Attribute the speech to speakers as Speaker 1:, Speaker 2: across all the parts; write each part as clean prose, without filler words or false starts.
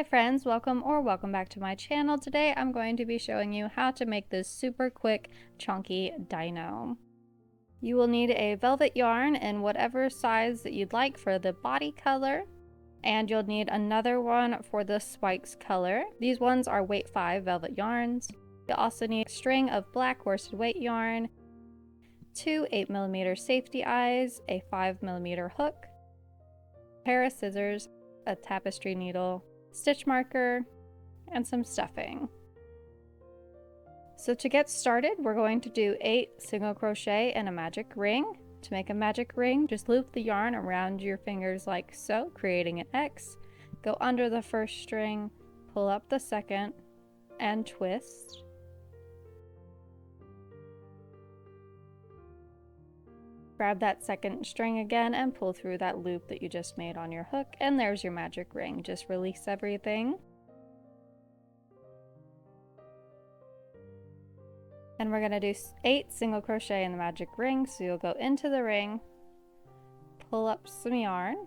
Speaker 1: Hi friends, welcome back to my channel. Today I'm going to be showing you how to make this super quick Chonky Dino. You will need a velvet yarn in whatever size that you'd like for the body color, and you'll need another one for the spikes color. These ones are weight 5 velvet yarns. You'll also need a string of black worsted weight yarn, 2 8mm safety eyes, a 5mm hook, a pair of scissors, a tapestry needle, stitch marker, and some stuffing. So to get started, we're going to do 8 single crochet and a magic ring. To make a magic ring, just loop the yarn around your fingers like so, creating an X. Go under the first string, pull up the second, and twist. Grab that second string again and pull through that loop that you just made on your hook, and there's your magic ring. Just release everything. And we're going to do 8 single crochet in the magic ring. So you'll go into the ring, pull up some yarn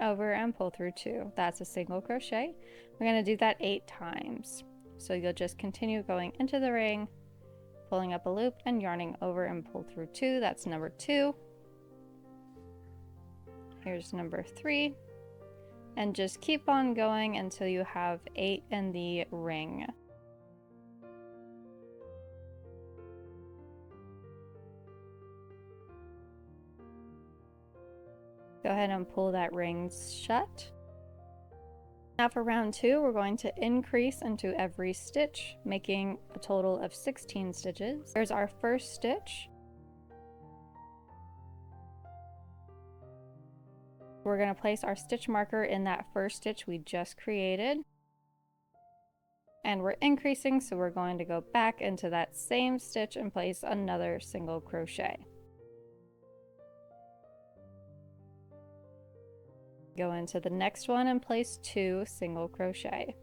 Speaker 1: over and pull through 2. That's a single crochet. We're going to do that 8 times. So you'll just continue going into the ring, pulling up a loop and yarning over and pull through 2. That's number 2. Here's number 3. And just keep on going until you have 8 in the ring. Go ahead and pull that ring shut. Now for round 2, we're going to increase into every stitch, making a total of 16 stitches. Here's our first stitch. We're going to place our stitch marker in that first stitch we just created. And we're increasing, so we're going to go back into that same stitch and place another single crochet. Go into the next one and place 2 single crochet.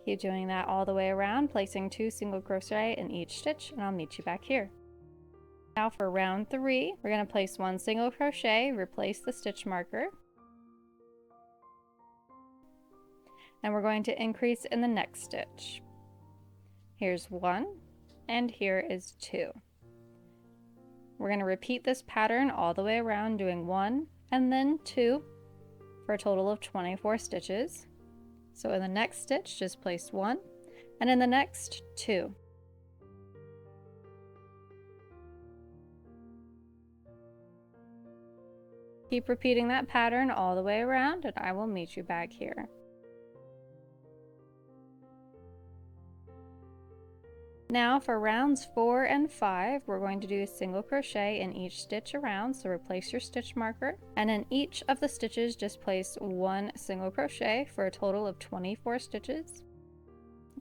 Speaker 1: Keep doing that all the way around, placing 2 single crochet in each stitch, and I'll meet you back here. Now for round 3, we're going to place 1 single crochet, replace the stitch marker, and we're going to increase in the next stitch. Here's 1. And here is 2. We're going to repeat this pattern all the way around, doing 1 and then 2 for a total of 24 stitches. So in the next stitch, just place 1, and in the next, 2. Keep repeating that pattern all the way around, and I will meet you back here. Now for rounds 4 and 5, we're going to do a single crochet in each stitch around, so replace your stitch marker, and in each of the stitches just place 1 single crochet for a total of 24 stitches.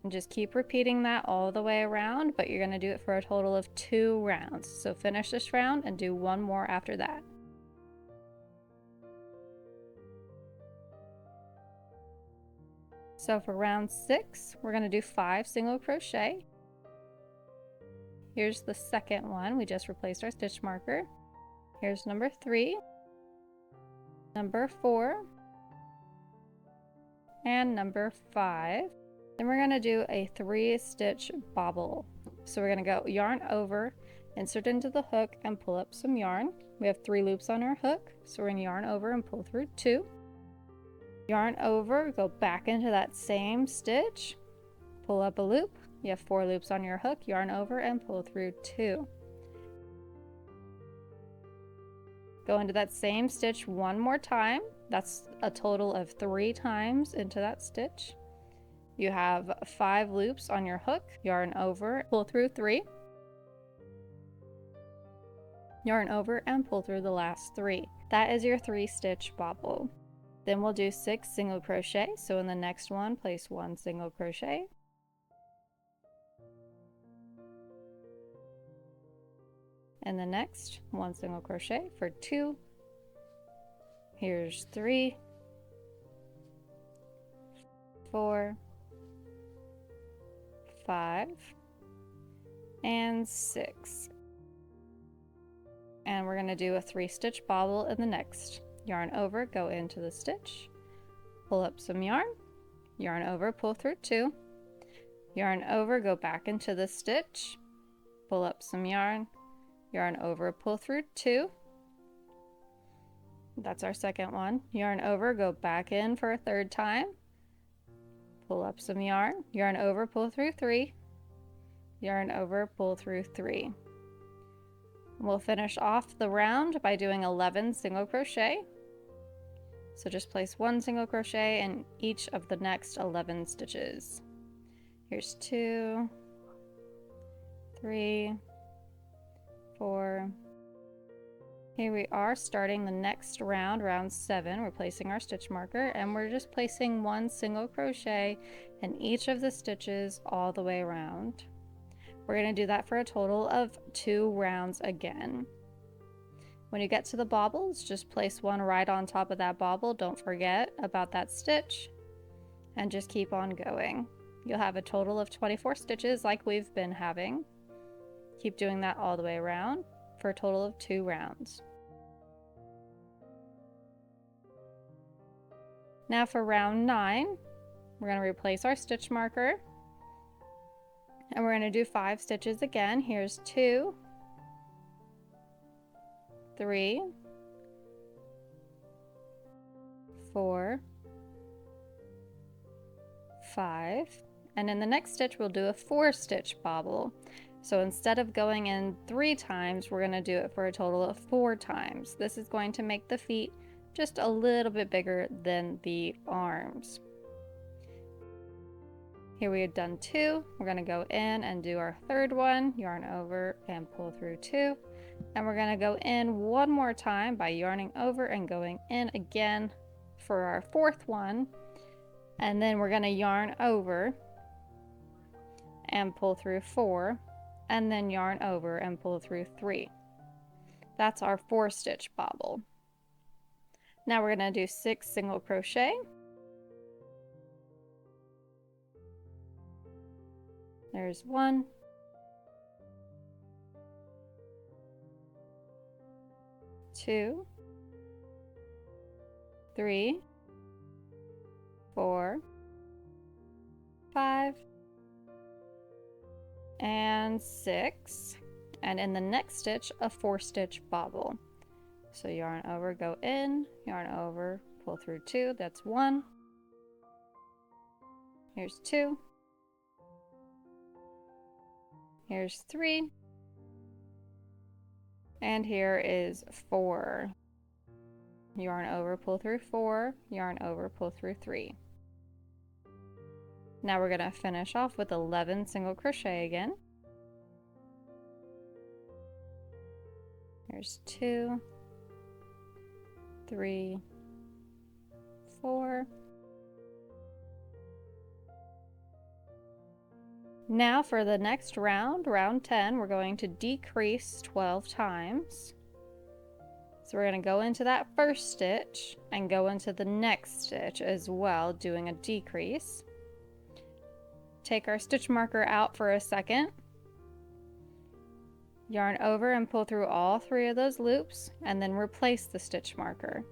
Speaker 1: And just keep repeating that all the way around, but you're going to do it for a total of 2 rounds. So finish this round and do 1 more after that. So for round 6, we're going to do 5 single crochet. Here's the second one. We just replaced our stitch marker. Here's number 3, number 4, and number 5. Then we're going to do a 3-stitch bobble. So we're going to go yarn over, insert into the hook, and pull up some yarn. We have 3 loops on our hook, so we're going to yarn over and pull through 2. Yarn over, go back into that same stitch, pull up a loop. You have 4 loops on your hook, yarn over and pull through 2. Go into that same stitch 1 more time. That's a total of 3 times into that stitch. You have 5 loops on your hook, yarn over, pull through 3. Yarn over and pull through the last 3. That is your 3-stitch bobble. Then we'll do 6 single crochet. So in the next one, place 1 single crochet. And the next, 1 single crochet for 2. Here's 3, 4, 5, and 6. And we're going to do a 3-stitch bobble in the next. Yarn over, go into the stitch, pull up some yarn over, pull through 2, yarn over, go back into the stitch, pull up some yarn over, pull through 2. That's our second one. Yarn over, go back in for a 3rd time, pull up some yarn over, pull through 3, yarn over, pull through 3. We'll finish off the round by doing 11 single crochet. So just place 1 single crochet in each of the next 11 stitches. Here's 2, 3, 4. Here we are starting the next round, round 7. We're placing our stitch marker and we're just placing 1 single crochet in each of the stitches all the way around. We're going to do that for a total of 2 rounds again. When you get to the bobbles, just place 1 right on top of that bobble. Don't forget about that stitch and just keep on going. You'll have a total of 24 stitches like we've been having. Keep doing that all the way around for a total of 2 rounds. Now for round 9, we're going to replace our stitch marker and we're going to do 5 stitches again. Here's 2, 3, 4, 5, and in the next stitch we'll do a 4-stitch bobble. So instead of going in 3 times, we're going to do it for a total of 4 times. This is going to make the feet just a little bit bigger than the arms. Here we have done 2. We're going to go in and do our 3rd one, yarn over and pull through 2. And we're going to go in 1 more time by yarning over and going in again for our 4th one. And then we're going to yarn over and pull through 4, and then yarn over and pull through 3. That's our 4-stitch bobble. Now we're going to do 6 single crochet. There's 1, 2, 3, 4, 5, and 6. And in the next stitch, a 4-stitch bobble. So yarn over, go in, yarn over, pull through 2. That's 1. Here's 2. Here's 3. And here is 4. Yarn over, pull through 4, yarn over, pull through 3. Now we're going to finish off with 11 single crochet again. Here's 2, 3, 4. Now for the next round, round 10, we're going to decrease 12 times. So we're going to go into that first stitch and go into the next stitch as well, doing a decrease. Take our stitch marker out for a second. Yarn over and pull through all 3 of those loops and then replace the stitch marker.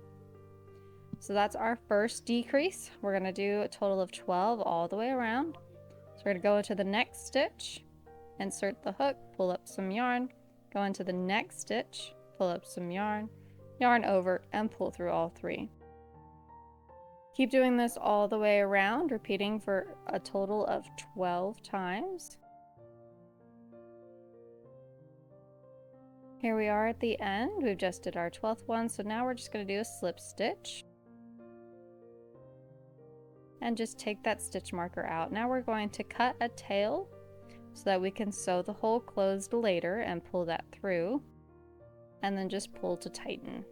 Speaker 1: So that's our first decrease. We're going to do a total of 12 all the way around. So we're going to go into the next stitch, insert the hook, pull up some yarn, go into the next stitch, pull up some yarn, yarn over, and pull through all 3. Keep doing this all the way around, repeating for a total of 12 times. Here we are at the end. We've just did our 12th one, so now we're just going to do a slip stitch. And just take that stitch marker out. Now we're going to cut a tail so that we can sew the hole closed later and pull that through, and then just pull to tighten.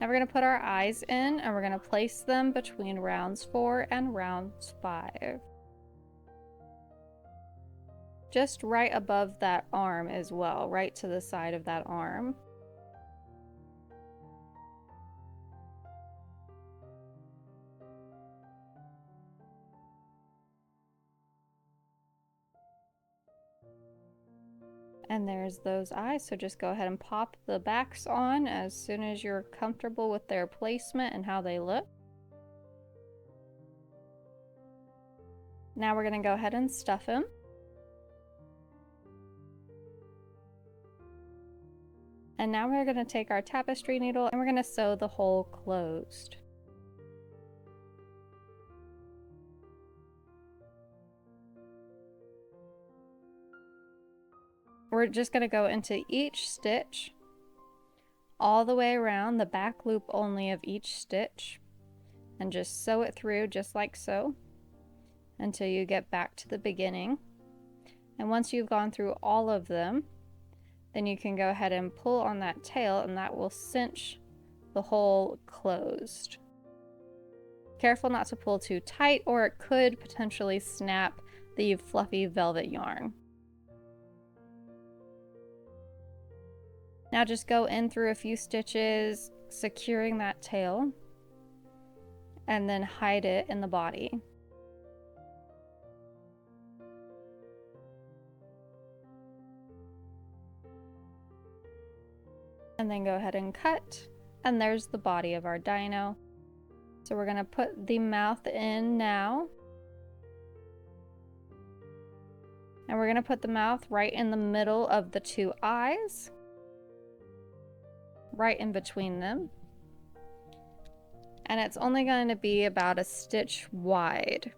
Speaker 1: Now we're going to put our eyes in and we're going to place them between rounds 4 and rounds 5. Just right above that arm as well, right to the side of that arm. And there's those eyes, so just go ahead and pop the backs on as soon as you're comfortable with their placement and how they look. Now we're going to go ahead and stuff him. And now we're going to take our tapestry needle and we're going to sew the hole closed. We're just going to go into each stitch all the way around the back loop only of each stitch and just sew it through just like so until you get back to the beginning. And once you've gone through all of them, then you can go ahead and pull on that tail and that will cinch the hole closed. Careful not to pull too tight or it could potentially snap the fluffy velvet yarn. Now just go in through a few stitches, securing that tail, and then hide it in the body. And then go ahead and cut, and there's the body of our dino. So we're going to put the mouth in now. And we're going to put the mouth right in the middle of the two eyes. Right in between them. And it's only going to be about a stitch wide.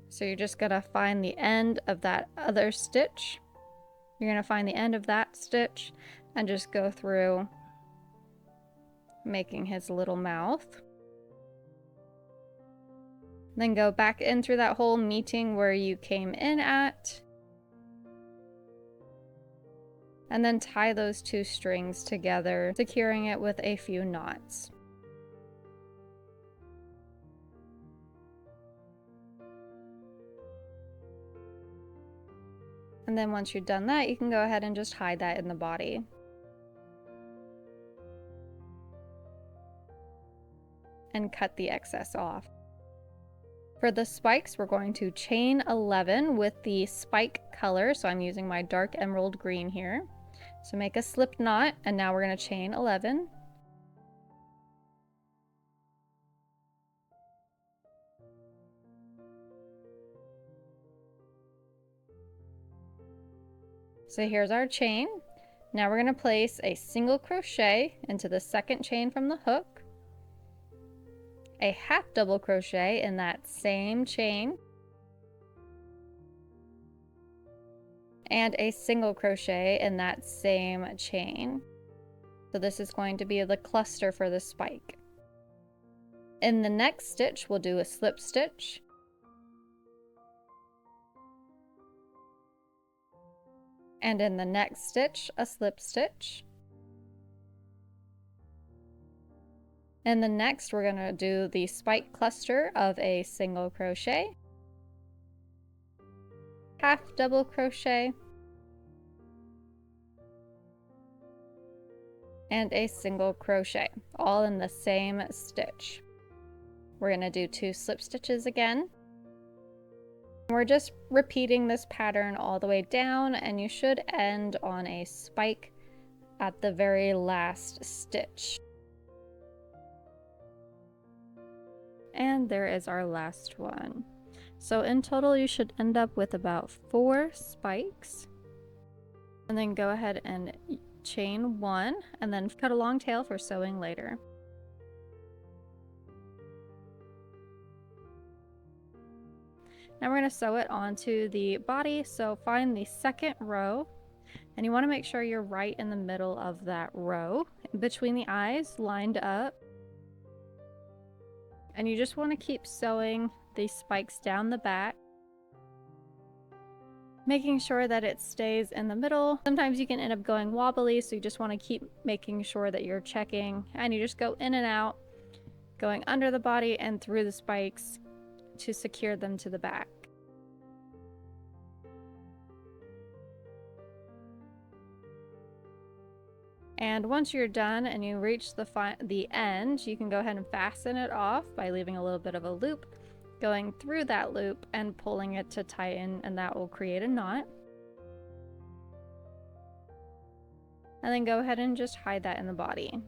Speaker 1: So you're just going to find the end of that other stitch. You're going to find the end of that stitch and just go through making his little mouth. Then go back in through that hole, meeting where you came in at. And then tie those two strings together, securing it with a few knots. And then once you've done that, you can go ahead and just hide that in the body. And cut the excess off. For the spikes, we're going to chain 11 with the spike color, so I'm using my dark emerald green here. So make a slip knot, and now we're going to chain 11. So here's our chain. Now we're going to place a single crochet into the second chain from the hook, a half double crochet in that same chain, and a single crochet in that same chain. So this is going to be the cluster for the spike. In the next stitch, we'll do a slip stitch. And in the next stitch, a slip stitch. In the next, we're going to do the spike cluster of a single crochet, half double crochet, and a single crochet, all in the same stitch. We're going to do 2 slip stitches again. We're just repeating this pattern all the way down, and you should end on a spike at the very last stitch. And there is our last one. So in total, you should end up with about 4 spikes. And then go ahead and chain 1, and then cut a long tail for sewing later. Now we're going to sew it onto the body, so find the second row, and you want to make sure you're right in the middle of that row, between the eyes, lined up. And you just want to keep sewing these spikes down the back, making sure that it stays in the middle. Sometimes you can end up going wobbly, so you just want to keep making sure that you're checking, and you just go in and out, going under the body and through the spikes to secure them to the back. And once you're done and you reach the end, you can go ahead and fasten it off by leaving a little bit of a loop, going through that loop and pulling it to tighten, and that will create a knot. and then go ahead and just hide that in the body.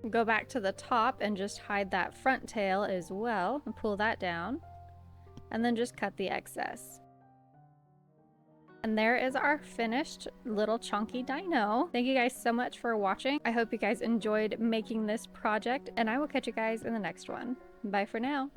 Speaker 1: Go back to the top and just hide that front tail as well and pull that down, and then just cut the excess. And there is our finished little Chonky Dino. Thank you guys so much for watching. I hope you guys enjoyed making this project, and I will catch you guys in the next one. Bye for now.